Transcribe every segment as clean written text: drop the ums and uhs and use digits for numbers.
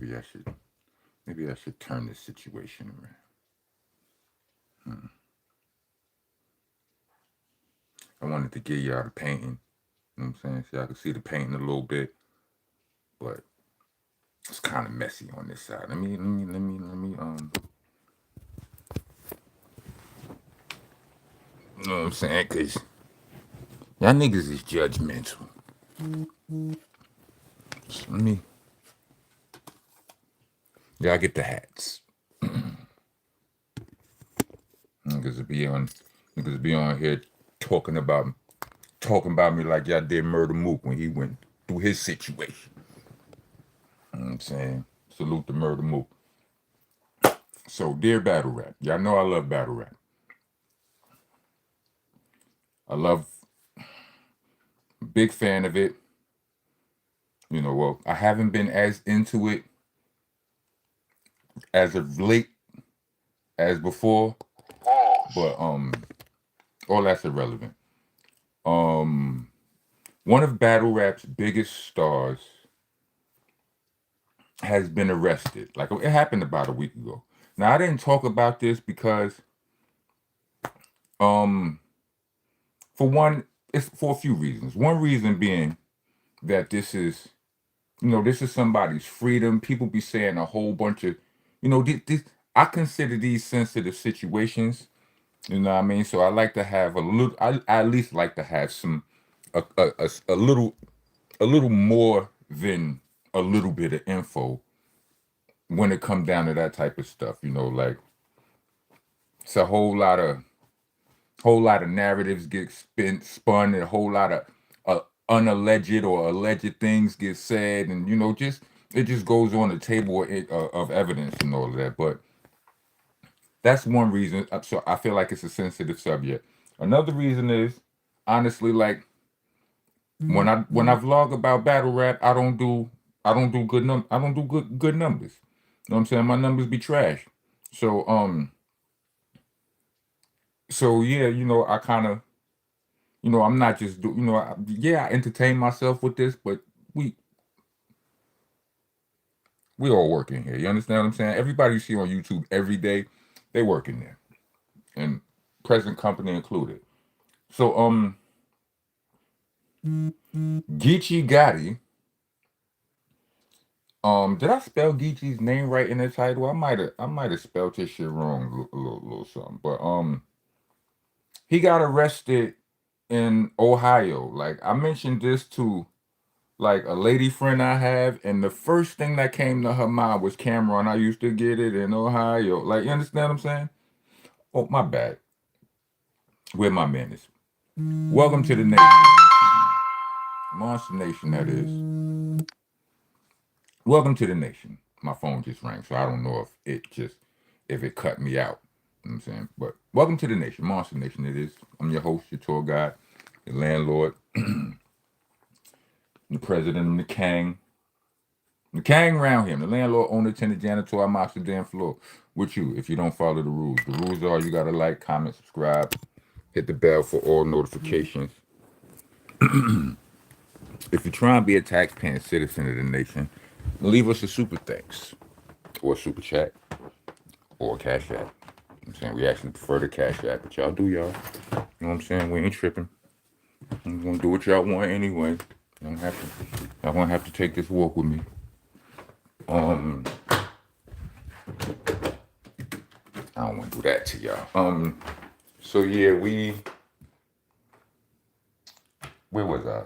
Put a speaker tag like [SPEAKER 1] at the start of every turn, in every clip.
[SPEAKER 1] maybe I should turn this situation around. I wanted to give y'all the painting. You know what I'm saying? So y'all can see the painting a little bit, but it's kind of messy on this side. Let me you know what I'm saying? Cause y'all niggas is judgmental. So let me, y'all get the hats. Niggas be on here talking about me like y'all did Murder Mook when he went through his situation. You know what I'm saying? Salute to Murder Mook. So, dear battle rap, y'all know I love battle rap. I love, big fan of it. You know, well, I haven't been as into it as of late as before, but all that's irrelevant. One of battle rap's biggest stars has been arrested. Like it happened about a week ago. Now I didn't talk about this because um for one, it's for a few reasons. One reason being that this is somebody's freedom. People be saying a whole bunch of, this I consider these sensitive situations. You know what I mean? So I like to have a little. I at least like to have some a little more than a little bit of info when it come down to that type of stuff. Like it's a whole lot of narratives get spun, and a whole lot of unalleged or alleged things get said, and just it just goes on the table of evidence and all of that. But that's one reason. So I feel like it's a sensitive subject. Another reason is honestly, like when I vlog about battle rap, I don't do good numbers. You know what I'm saying? My numbers be trash. So yeah, I kind of, I'm not just I entertain myself with this, but we we all working here. You understand what I'm saying? Everybody you see on YouTube every day, they working there, and present company included. So Geechee Gotti. Did I spell Geechee's name right in the title? I might have spelled this shit wrong a little something. But he got arrested in Ohio. Like I mentioned this to like a lady friend I have, and the first thing that came to her mind was Cameron. I used to get it in Ohio. Like, you understand what I'm saying? Oh, my bad. Where my man is. Welcome to the nation. Monster Nation, that is. Welcome to the nation. My phone just rang, so I don't know if it cut me out. You know what I'm saying? But welcome to the nation. Monster Nation, it is. I'm your host, your tour guide, your landlord, the president of the Kang. The Kang around him, the landlord, owner, tenant, janitor, I mops the damn floor with you if you don't follow the rules. The rules are you gotta like, comment, subscribe, hit the bell for all notifications. If you're trying to be a taxpaying citizen of the nation, leave us a super thanks or a super chat or a cash app. I'm saying we actually prefer the cash app, but y'all do y'all. You know what I'm saying? We ain't tripping. I'm gonna do what y'all want anyway. Y'all gonna have to take this walk with me. I don't want to do that to y'all. So yeah, where was I?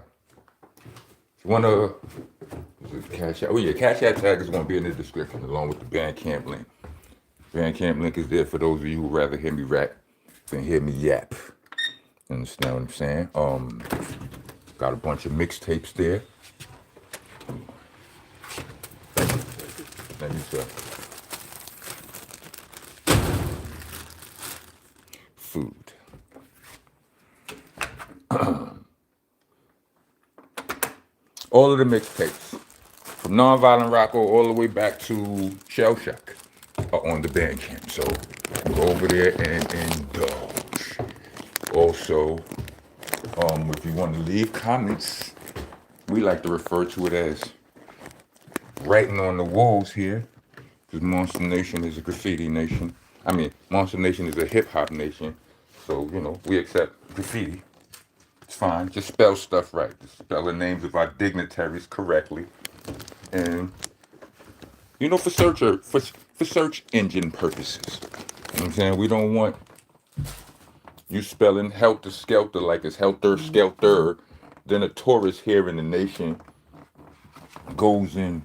[SPEAKER 1] Cash App? Oh yeah, Cash App tag is gonna be in the description along with the Bandcamp link. Bandcamp link is there for those of you who rather hear me rap than hear me yap. Understand what I'm saying? Got a bunch of mixtapes there. Let me tell. Food. All of the mixtapes, from Nonviolent Rocko all the way back to Shell Shock, are on the Bandcamp. So go over there and indulge. Also, if you want to leave comments, we like to refer to it as writing on the walls here, because Monster Nation is a graffiti nation. I mean, Monster Nation is a hip hop nation, so we accept graffiti. It's fine. Just spell stuff right. Just spell the names of our dignitaries correctly, and for search engine purposes. You know what I'm saying? We don't want you spelling helter skelter like it's helter skelter. Then a tourist here in the nation goes and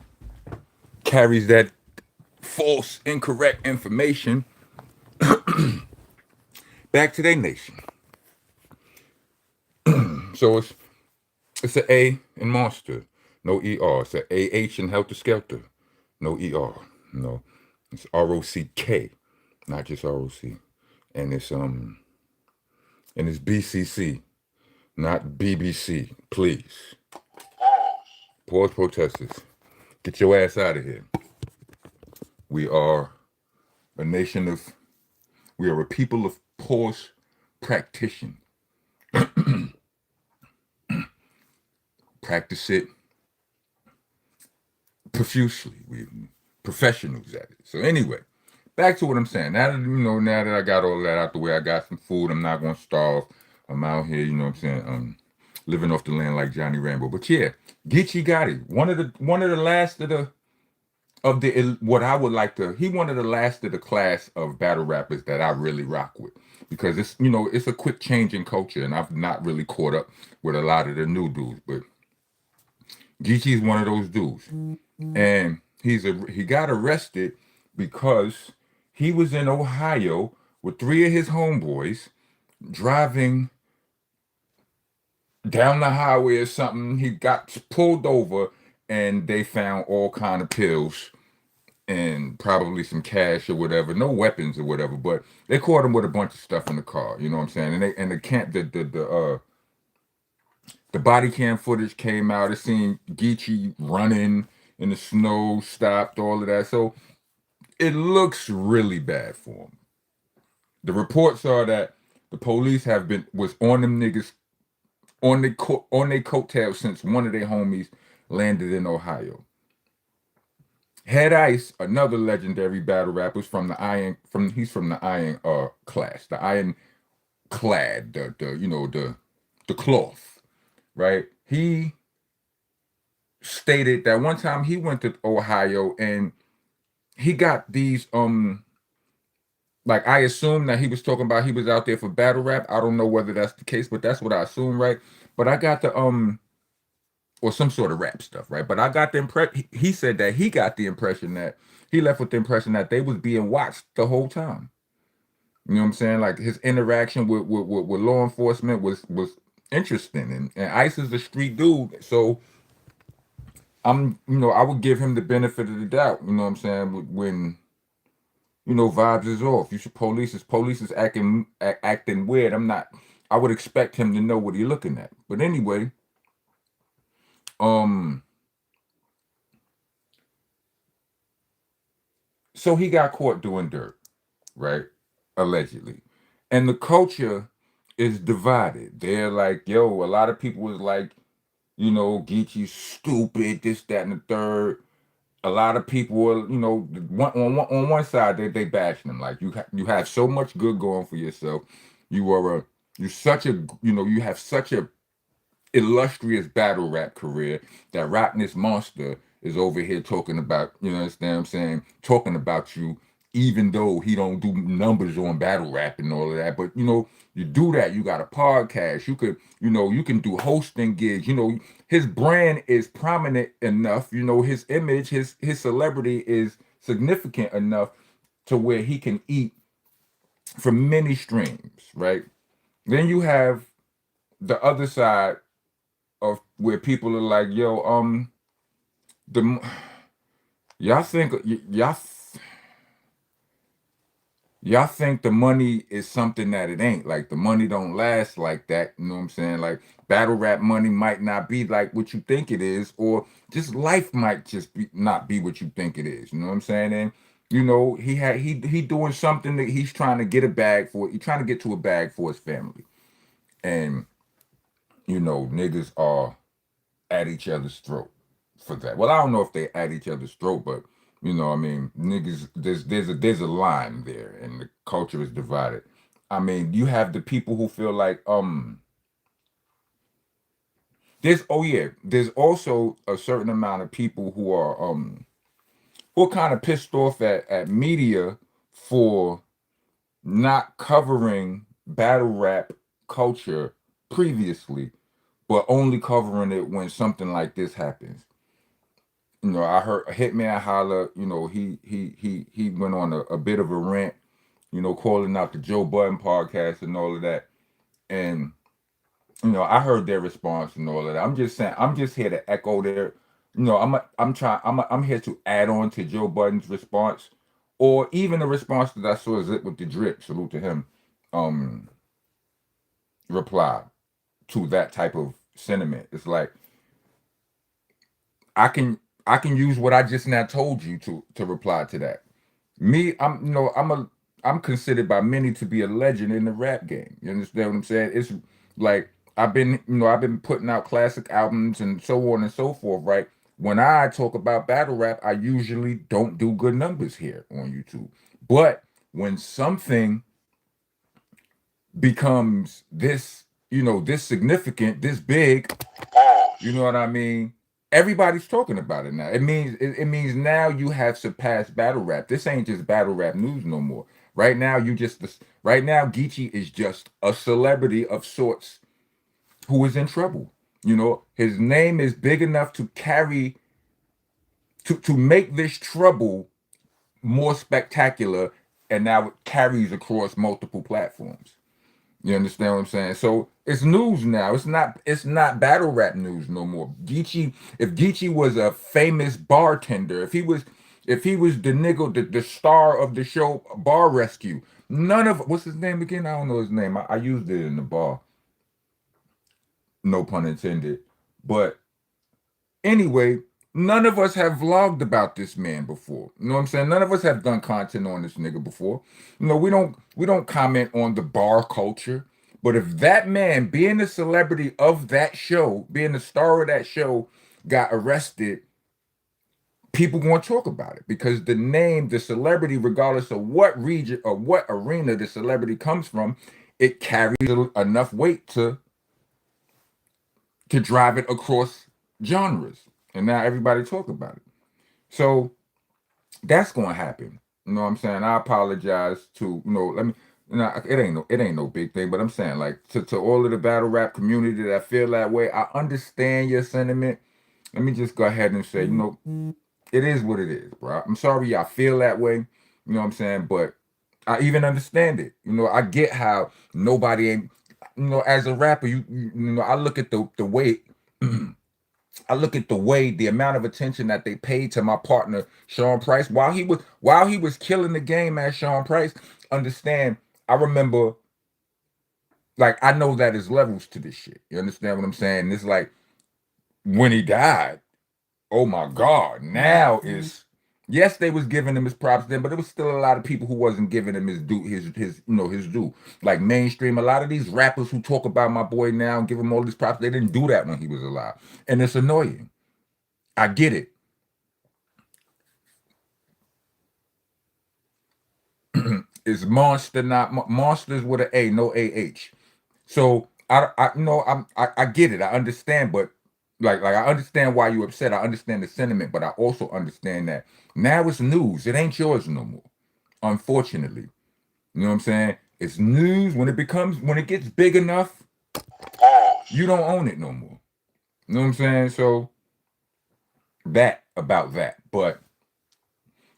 [SPEAKER 1] carries that false, incorrect information back to their nation. So it's an A in monster, no ER. It's an AH in helter skelter, no ER. No, it's ROCK, not just ROC, and it's BCC, not BBC. Please, pause, protesters, get your ass out of here. We are a nation of, we are a people of pause practitioner. Practice it profusely. We professionals at it. So anyway, back to what I'm saying. Now that I got all that out the way, I got some food. I'm not gonna starve. I'm out here, you know what I'm saying, living off the land like Johnny Rambo. But yeah, GEECHI Gotti, one of the last of the what I would like to. He one of the last of the class of battle rappers that I really rock with, because it's a quick change in culture, and I've not really caught up with a lot of the new dudes, but GEECHI is one of those dudes, and he got arrested because he was in Ohio with three of his homeboys driving down the highway or something. He got pulled over, and they found all kind of pills and probably some cash or whatever, no weapons or whatever, but they caught him with a bunch of stuff in the car. You know what I'm saying? And the body cam footage came out. It seen GEECHI running in the snow, stopped, all of that. So it looks really bad for him. The reports are that the police was on them niggas on their coattails since one of their homies landed in Ohio. Head Ice, another legendary battle rapper, he's from the Iron class, the Iron clad, the cloth, right? He stated that one time he went to Ohio and he got these like, I assume that he was talking about he was out there for battle rap. I don't know whether that's the case, but that's what I assume, right? But I got the or some sort of rap stuff, right? But I got the impression, he said that he got the impression that he left with the impression that they was being watched the whole time. You know what I'm saying? Like, his interaction with law enforcement was interesting, and Ice is a street dude, so I would give him the benefit of the doubt. You know what I'm saying? When vibes is off. Police is acting weird. I would expect him to know what he's looking at. But anyway, so he got caught doing dirt, right? Allegedly. And the culture is divided. They're like, yo, a lot of people was like, GEECHI's stupid, this, that, and the third. A lot of people were, on one side they bashing him, like, you have so much good going for yourself. You have such a illustrious battle rap career that Rottenness Monster is over here talking about, you understand what I'm saying? Talking about you, even though he don't do numbers on battle rap and all of that. But you do that, you got a podcast, you can do hosting gigs, his brand is prominent enough, his image, his celebrity is significant enough to where he can eat from many streams, right? Then you have the other side of where people are like, yo, the y'all think y'all think the money is something that it ain't. Like, the money don't last like that. You know what I'm saying? Like, battle rap money might not be like what you think it is, or just life might just not be what you think it is. You know what I'm saying? And he doing something that he's trying to get a bag for. He's trying to get to a bag for his family, and niggas are at each other's throat. for that. Well, I don't know if they at each other's throat, but I mean, niggas, there's a line there, and the culture is divided. I mean, you have the people who feel like there's oh yeah, there's also a certain amount of people who are kind of pissed off at media for not covering battle rap culture previously, but only covering it when something like this happens. I heard Hitman Holla, he went on a bit of a rant, calling out the Joe Budden podcast and all of that. And I heard their response and all of that. I'm just saying, I'm just here to echo their, I'm here to add on to Joe Budden's response, or even the response that I saw Zip with the Drip, salute to him, um, reply to that type of sentiment. It's like I can I can use what I just now told you to reply to that. Me, I'm considered by many to be a legend in the rap game. You understand what I'm saying? It's like I've been putting out classic albums and so on and so forth, right? When I talk about battle rap, I usually don't do good numbers here on YouTube. But when something becomes this, this significant, this big, you know what I mean? Everybody's talking about it now. It means now you have surpassed battle rap. This ain't just battle rap news no more. Right now GEECHI is just a celebrity of sorts who is in trouble. His name is big enough to carry to make this trouble more spectacular, and now it carries across multiple platforms. You understand what I'm saying? So it's news now. It's not battle rap news no more. GEECHI, if GEECHI was a famous bartender, if he was the nigga, the star of the show Bar Rescue, none of what's his name again? I don't know his name. I used it in the bar. No pun intended. But anyway, none of us have vlogged about this man before. You know what I'm saying? None of us have done content on this nigga before. We don't comment on the bar culture. But if that man, being the celebrity of that show, being the star of that show, got arrested, people gonna talk about it because the name, the celebrity, regardless of what region or what arena the celebrity comes from, it carries enough weight to drive it across genres. And now everybody talk about it. So that's gonna happen. You know what I'm saying? I apologize to let me it ain't no big thing, but I'm saying like to all of the battle rap community that feel that way, I understand your sentiment. Let me just go ahead and say, it is what it is, bro. I'm sorry y'all feel that way. You know what I'm saying? But I even understand it. I get how nobody ain't as a rapper, I look at the way I look at the amount of attention that they paid to my partner Sean Price while he was killing the game as Sean Price. Understand? I remember, like, I know that there's levels to this shit. You understand what I'm saying? It's like when he died. Oh my God! Now is yes, they was giving him his props then, but there was still a lot of people who wasn't giving him his due, his due. Like mainstream, a lot of these rappers who talk about my boy now and give him all these props, they didn't do that when he was alive, and it's annoying. I get it. It's monster, not monsters with an A, no AH. So I get it. I understand, but like I understand why you upset. I understand the sentiment, but I also understand that now it's news. It ain't yours no more. Unfortunately, you know what I'm saying. It's news when it gets big enough. You don't own it no more. You know what I'm saying. So that about that. But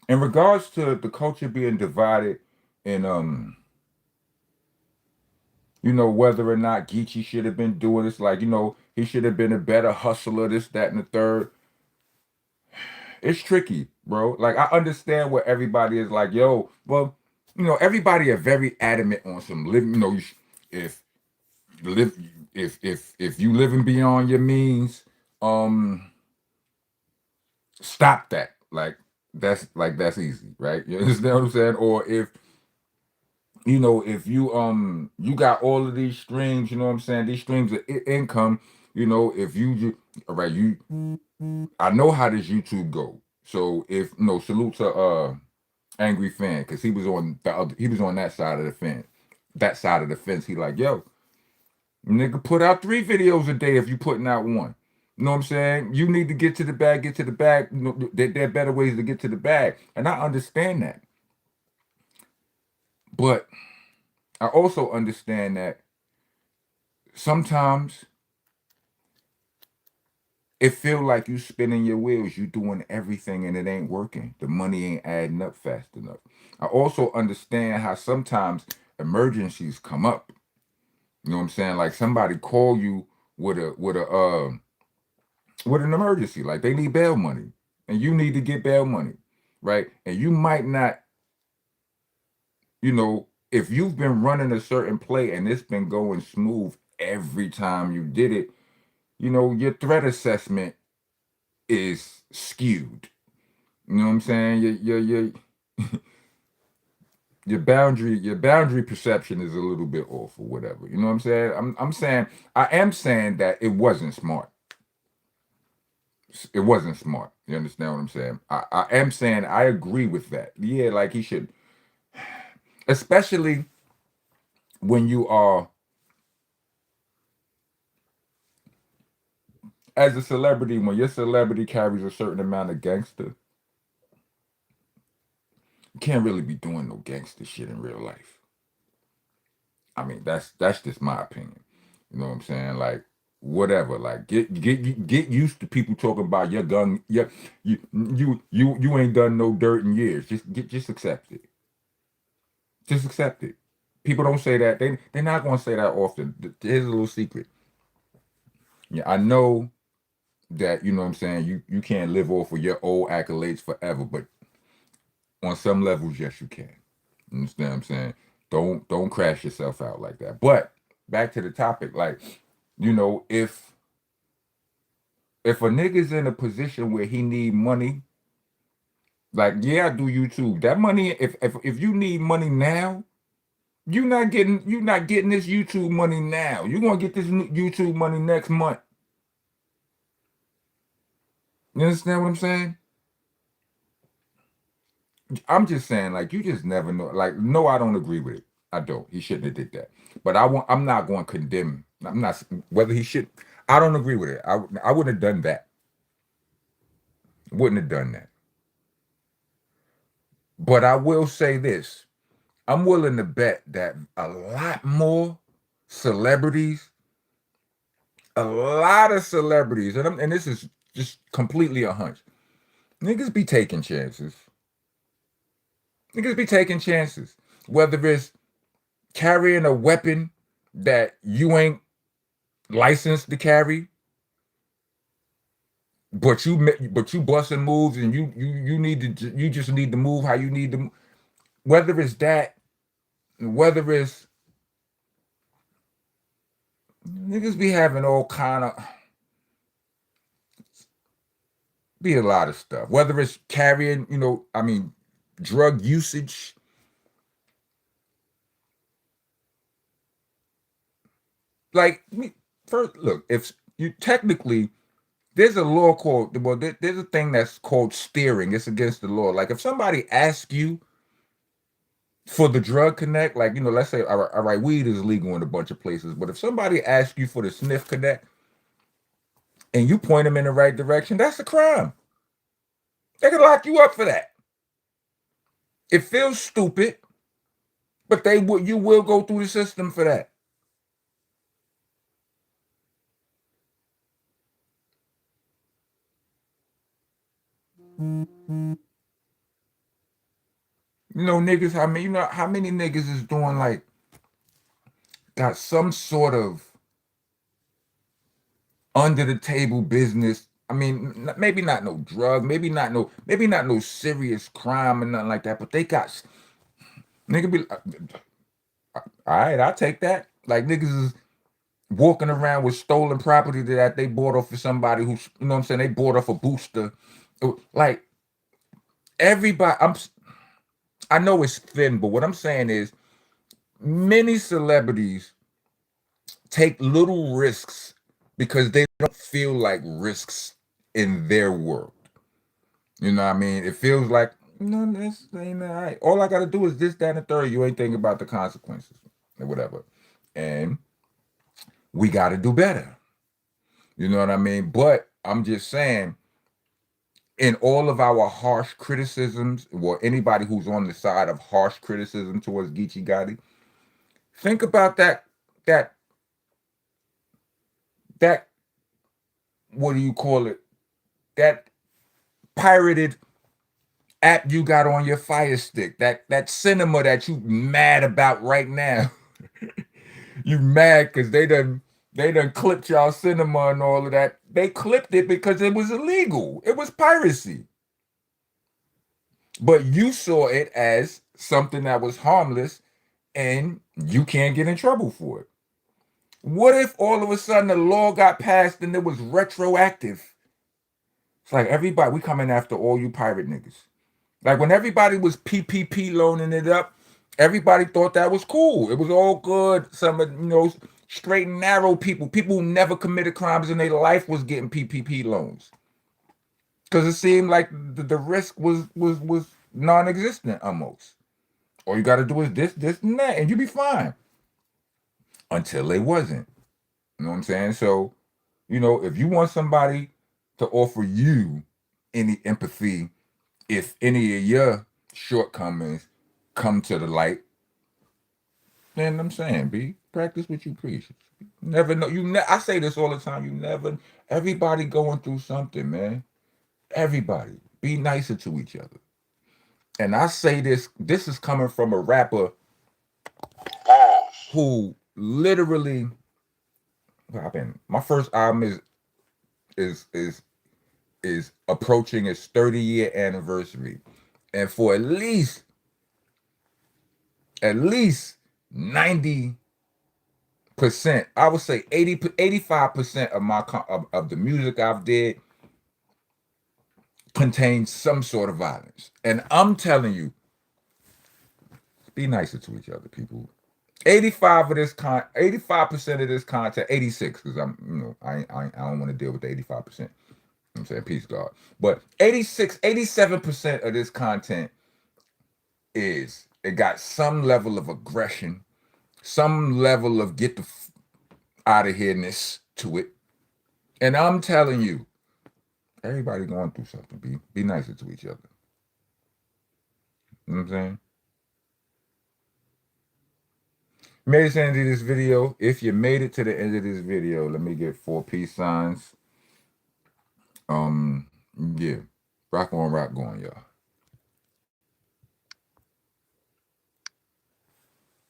[SPEAKER 1] in regards to the culture being divided, and whether or not Geechee should have been doing this, like, he should have been a better hustler, this, that, and the third. It's tricky, bro. Like, I understand where everybody is like, yo, well, everybody are very adamant on some living, if live if you living beyond your means, um, stop that. That's easy, right? You understand what I'm saying? Or if you got all of these streams, you know what I'm saying, these streams of income, if you all right, I know how this YouTube go. So if no salute to angry fan because he was on the other, he was on that side of the fence. That side of the fence. He like, yo, nigga, put out 3 videos a day if you putting out one. You know what I'm saying? You need to get to the bag, get to the bag. You know, there are better ways to get to the bag. And I understand that. But I also understand that sometimes it feel like you spinning your wheels, you doing everything and it ain't working. The money ain't adding up fast enough. I also understand how sometimes emergencies come up. You know what I'm saying? Like somebody call you with an emergency, like they need bail money, and you need to get bail money, right? And you might not, you know, if you've been running a certain play and it's been going smooth every time you did it, you know, your threat assessment is skewed. You know what I'm saying? Your boundary perception is a little bit off or whatever. You know what I'm saying? I am saying that it wasn't smart. It wasn't smart. You understand what I'm saying? I am saying I agree with that. Yeah, like he should, especially when you are as a celebrity. When your celebrity carries a certain amount of gangster, you can't really be doing no gangster shit in real life. I mean, that's just my opinion. You know what I'm saying? Like whatever. Like get used to people talking about your gun. Yeah, you ain't done no dirt in years. Just accept it. Just accept it. People don't say that. They're not gonna say that often. Here's a little secret. Yeah, I know that you know what I'm saying. You can't live off of your old accolades forever, but on some levels, yes, you can. You understand what I'm saying? Don't crash yourself out like that. But back to the topic, like you know, if a nigga's in a position where he need money, like yeah, I do YouTube. That money, if you need money now, you're not getting this YouTube money now. You're gonna get this YouTube money next month. You understand what I'm saying? I'm just saying, like, you just never know. Like, no, I don't agree with it. I don't. He shouldn't have did that. But I'm not going to condemn. I'm not whether he should. I don't agree with it. I wouldn't have done that. Wouldn't have done that. But I will say this: I'm willing to bet that a lot more celebrities, a lot of celebrities, and this is just completely a hunch. Niggas be taking chances. Niggas be taking chances. Whether it's carrying a weapon that you ain't licensed to carry, but you busting moves and you need to you just need to move how you need to. Whether it's that, whether it's niggas be having all kind of be a lot of stuff. Whether it's carrying, you know, I mean, drug usage. Like first, look, if you technically there's a law called well, there's a thing that's called steering. It's against the law. Like if somebody asks you for the drug connect, like you know, let's say all right, weed is legal in a bunch of places, but if somebody asks you for the sniff connect and you point them in the right direction, that's a crime. They can lock you up for that. It feels stupid, but you will go through the system for that. You know, niggas, I mean, you know how many niggas is doing like got some sort of under the table business. I mean, maybe not no drug, maybe not no serious crime or nothing like that, but they got nigga be all right, I'll take that. Like niggas is walking around with stolen property that they bought off of somebody who's, you know what I'm saying, they bought off a booster. Like everybody, I know it's thin, but what I'm saying is many celebrities take little risks because they don't feel like risks in their world. You know what I mean? It feels like, no, this ain't all right. All I got to do is this, that, and the third. You ain't thinking about the consequences or whatever. And we got to do better. You know what I mean? But I'm just saying, in all of our harsh criticisms, or anybody who's on the side of harsh criticism towards Geechee Gotti, think about that that what do you call it? That pirated app you got on your Fire Stick, that cinema that you mad about right now. You mad because they done clipped y'all cinema and all of that. They clipped it because it was illegal. It was piracy. But you saw it as something that was harmless and you can't get in trouble for it. What if all of a sudden the law got passed and it was retroactive? It's like, everybody, we coming after all you pirate niggas. Like when everybody was PPP loaning it up, everybody thought that was cool. It was all good. Some of, straight and narrow people who never committed crimes in their life was getting PPP loans. Because it seemed like the risk was non-existent almost. All you got to do is this, and that, and you be fine. Until it wasn't. You know what I'm saying? So, if you want somebody to offer you any empathy, if any of your shortcomings come to the light, then I'm saying, practice what you preach. Never know. I say this all the time. You never. Everybody going through something, man. Everybody. Be nicer to each other. And I say this. This is coming from a rapper who literally. My first album is approaching its 30-year anniversary, and for at least 90%, I would say 85% of my of the music I've did contains some sort of violence. And I'm telling you, be nicer to each other, people. 85% of this content, 86, because I don't want to deal with the 85%. I'm saying peace, God. But 87% of this content it got some level of aggression, some level of get the out of here-ness to it. And I'm telling you, everybody going through something. Be nicer to each other. You know what I'm saying? Made it to the end of this video. If you made it to the end of this video, let me get 4 peace signs. Yeah. Rock on, rock going, y'all.